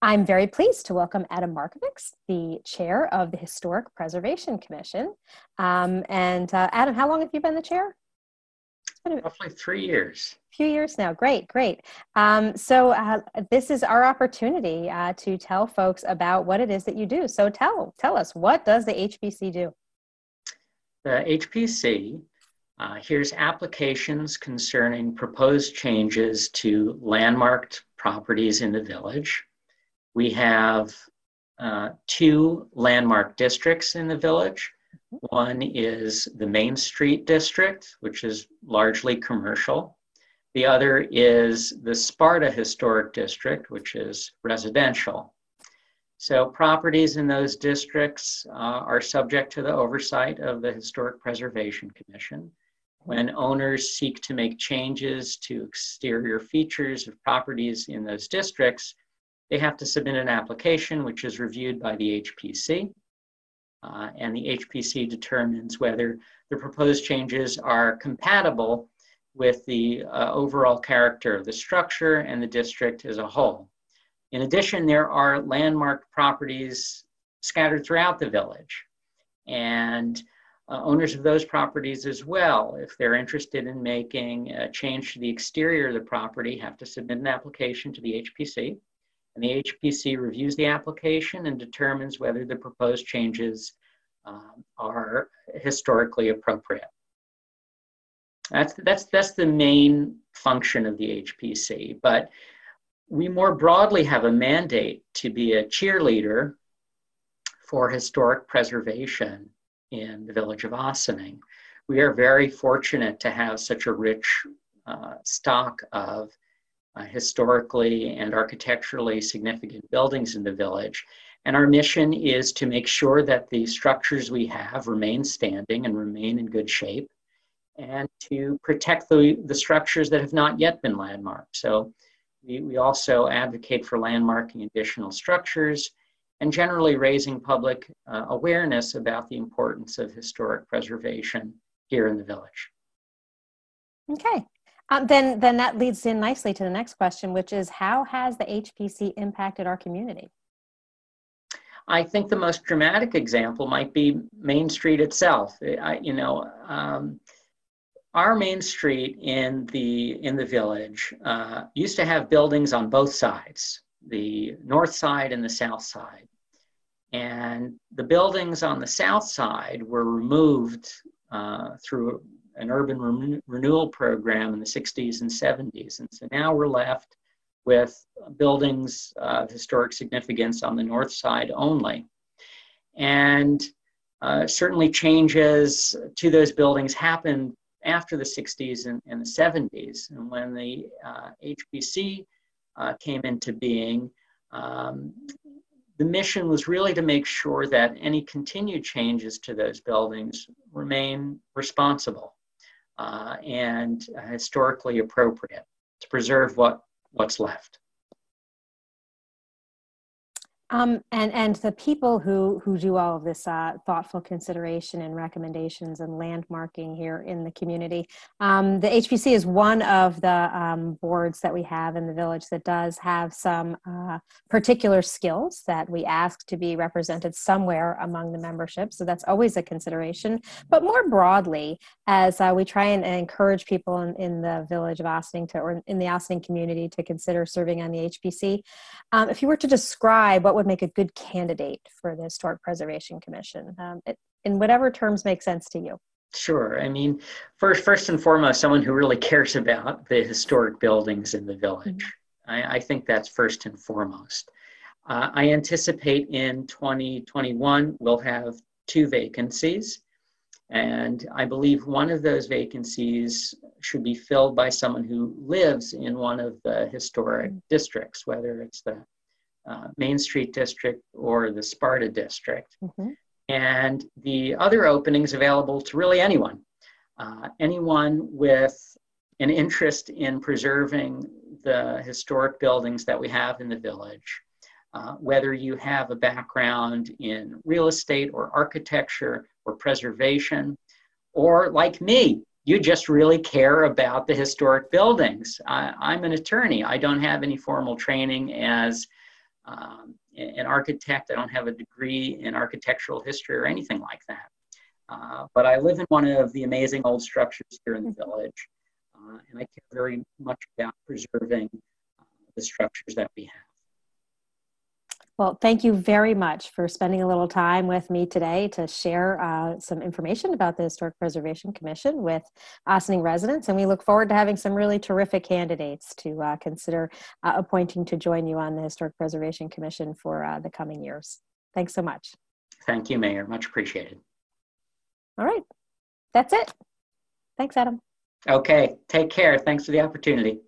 I'm very pleased to welcome Adam Markovicz, the chair of the Historic Preservation Commission. Adam, how long have you been the chair? It's been roughly 3 years. Few years now. Great. This is our opportunity to tell folks about what it is that you do. So tell us, what does the HPC do? The HPC hears applications concerning proposed changes to landmarked properties in the village. We have 2 landmark districts in the village. One is the Main Street District, which is largely commercial. The other is the Sparta Historic District, which is residential. So properties in those districts are subject to the oversight of the Historic Preservation Commission. When owners seek to make changes to exterior features of properties in those districts, they have to submit an application, which is reviewed by the HPC. And the HPC determines whether the proposed changes are compatible with the overall character of the structure and the district as a whole. In addition, there are landmark properties scattered throughout the village. And owners of those properties as well, if they're interested in making a change to the exterior of the property, have to submit an application to the HPC. And the HPC reviews the application and determines whether the proposed changes are historically appropriate. That's the main function of the HPC. But we more broadly have a mandate to be a cheerleader for historic preservation in the village of Ossining. We are very fortunate to have such a rich stock of historically and architecturally significant buildings in the village. And our mission is to make sure that the structures we have remain standing and remain in good shape, and to protect the structures that have not yet been landmarked. So we also advocate for landmarking additional structures and generally raising public awareness about the importance of historic preservation here in the village. Okay. Then that leads in nicely to the next question, which is, how has the HPC impacted our community? I think the most dramatic example might be Main Street itself. Our Main Street in the village used to have buildings on both sides, the north side and the south side. And the buildings on the south side were removed through an urban renewal program in the 60s and 70s. And so now we're left with buildings of historic significance on the north side only. And certainly changes to those buildings happened after the 60s and the 70s. And when the HPC came into being, the mission was really to make sure that any continued changes to those buildings remain responsible and historically appropriate to preserve what's left. And the people who do all of this thoughtful consideration and recommendations and landmarking here in the community, the HPC is one of the boards that we have in the village that does have some particular skills that we ask to be represented somewhere among the membership. So that's always a consideration. But more broadly, as we try and encourage people in the village of Ossining or in the Ossining community to consider serving on the HPC, if you were to describe what would make a good candidate for the Historic Preservation Commission, in whatever terms make sense to you. Sure. I mean, first and foremost, someone who really cares about the historic buildings in the village. Mm-hmm. I think that's first and foremost. I anticipate in 2021 we'll have 2 vacancies, and I believe one of those vacancies should be filled by someone who lives in one of the historic districts, whether it's the Main Street District or the Sparta District. Mm-hmm. And the other openings available to really anyone. Anyone with an interest in preserving the historic buildings that we have in the village, whether you have a background in real estate or architecture or preservation, or like me, you just really care about the historic buildings. I'm an attorney. I don't have any formal training as an architect. I don't have a degree in architectural history or anything like that. But I live in one of the amazing old structures here in the village, and I care very much about preserving the structures that we have. Well, thank you very much for spending a little time with me today to share some information about the Historic Preservation Commission with Ossining residents. And we look forward to having some really terrific candidates to consider appointing to join you on the Historic Preservation Commission for the coming years. Thanks so much. Thank you, Mayor. Much appreciated. All right. That's it. Thanks, Adam. Okay. Take care. Thanks for the opportunity.